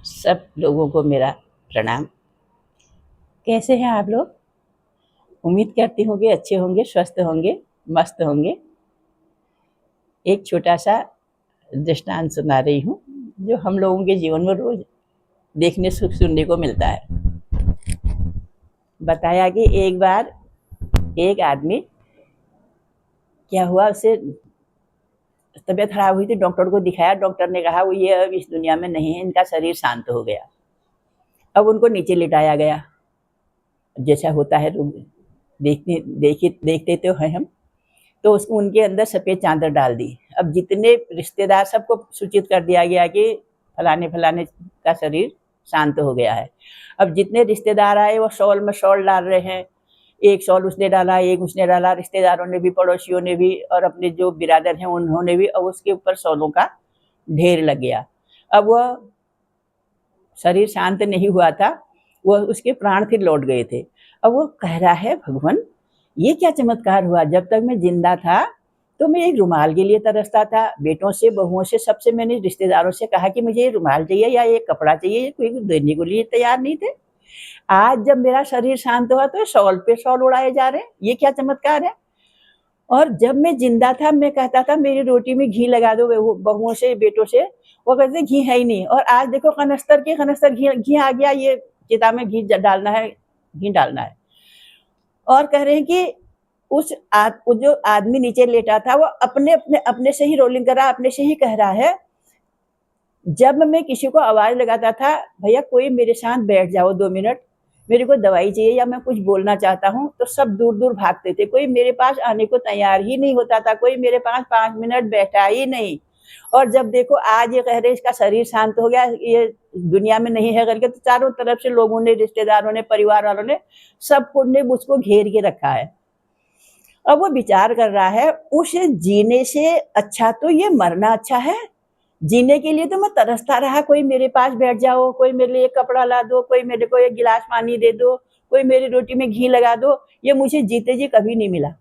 सब लोगों को मेरा प्रणाम। कैसे हैं आप लोग? उम्मीद करती हूँ कि अच्छे होंगे, स्वस्थ होंगे, मस्त होंगे। एक छोटा सा दृष्टांत सुना रही हूँ जो हम लोगों के जीवन में रोज देखने सुनने को मिलता है। बताया कि एक बार एक आदमी, क्या हुआ, उसे तबीयत खराब हुई थी, डॉक्टर को दिखाया। डॉक्टर ने कहा वो ये अब इस दुनिया में नहीं है, इनका शरीर शांत हो गया। अब उनको नीचे लिटाया गया, जैसा होता है लोग देखते तो हैं हम। तो उसको उनके अंदर सफ़ेद चादर डाल दी। अब जितने रिश्तेदार, सबको सूचित कर दिया गया कि फलाने फलाने का शरीर शांत हो गया है। अब जितने रिश्तेदार आए वो शॉल में शॉल डाल रहे हैं। एक शॉल उसने डाला, एक उसने डाला, रिश्तेदारों ने भी, पड़ोसियों ने भी, और अपने जो बिरादर हैं उन्होंने भी। अब उसके ऊपर शॉलों का ढेर लग गया। अब वह शरीर शांत नहीं हुआ था, वह उसके प्राण फिर लौट गए थे। अब वो कह रहा है, भगवान ये क्या चमत्कार हुआ, जब तक मैं जिंदा था तो मैं एक रुमाल के लिए तरसता था। बेटों से, बहुओं से, सबसे मैंने रिश्तेदारों से कहा कि मुझे ये रुमाल चाहिए या ये कपड़ा चाहिए, ये कोई देने के लिए तैयार नहीं थे। आज जब मेरा शरीर शांत हुआ तो शॉल पे शॉल उड़ाए जा रहे हैं, ये क्या चमत्कार है। और जब मैं जिंदा था मैं कहता था मेरी रोटी में घी लगा दो, बहुओं से, बेटों से, वो कहते घी है ही नहीं। और आज देखो कनस्तर के कनस्तर घी आ गया, ये चिता में घी डालना है, घी डालना है। और कह रहे हैं कि वो जो आदमी नीचे लेटा था वो अपने से ही रोलिंग कर रहा, अपने से ही कह रहा है, जब मैं किसी को आवाज लगाता था, भैया कोई मेरे साथ बैठ जाओ 2 मिनट, मेरे को दवाई चाहिए या मैं कुछ बोलना चाहता हूँ, तो सब दूर दूर भागते थे। कोई मेरे पास आने को तैयार ही नहीं होता था, कोई मेरे पास 5 मिनट बैठा ही नहीं। और जब देखो आज ये कह रहे इसका शरीर शांत हो गया, ये दुनिया में नहीं है करके, तो चारों तरफ से लोगों ने, रिश्तेदारों ने, परिवार वालों ने, सबको ने मुझको घेर के रखा है। अब वो विचार कर रहा है, उस जीने से अच्छा तो ये मरना अच्छा है। जीने के लिए तो मैं तरसता रहा, कोई मेरे पास बैठ जाओ, कोई मेरे लिए कपड़ा ला दो, कोई मेरे को एक गिलास पानी दे दो, कोई मेरी रोटी में घी लगा दो। ये मुझे जीते जी कभी नहीं मिला।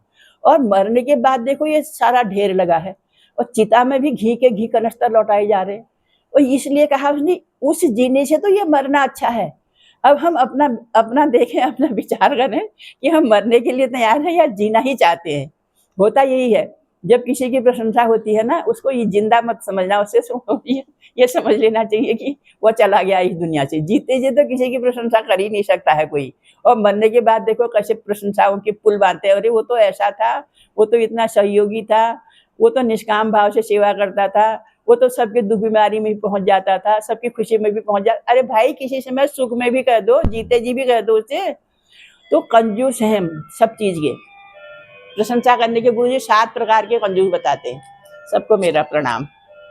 और मरने के बाद देखो ये सारा ढेर लगा है, और चिता में भी घी कनस्तर लौटाए जा रहे हैं। और इसलिए कहा उसने, उस जीने से तो ये मरना अच्छा है। अब हम अपना अपना देखें, अपना विचार करें कि हम मरने के लिए तैयार हैं या जीना ही चाहते हैं। होता यही है, जब किसी की प्रशंसा होती है ना, उसको ये जिंदा मत समझना, उससे ये समझ लेना चाहिए कि वो चला गया इस दुनिया से। जीते जी तो किसी की प्रशंसा कर ही नहीं सकता है कोई, और मरने के बाद देखो कैसे प्रशंसाओं के पुल बांधते हैं। अरे वो तो ऐसा था, वो तो इतना सहयोगी था, वो तो निष्काम भाव से सेवा करता था, वो तो सबके दुख बीमारी में भी पहुंच जाता था, सबकी खुशी में भी पहुंच जाता। अरे भाई किसी समय सुख में भी कह दो, जीते जी भी कह दो उसे। तो कंजूस हैं हम सब चीज के। प्रशंसा करने के गुरु जी 7 प्रकार के कंजूस बताते हैं। सबको मेरा प्रणाम।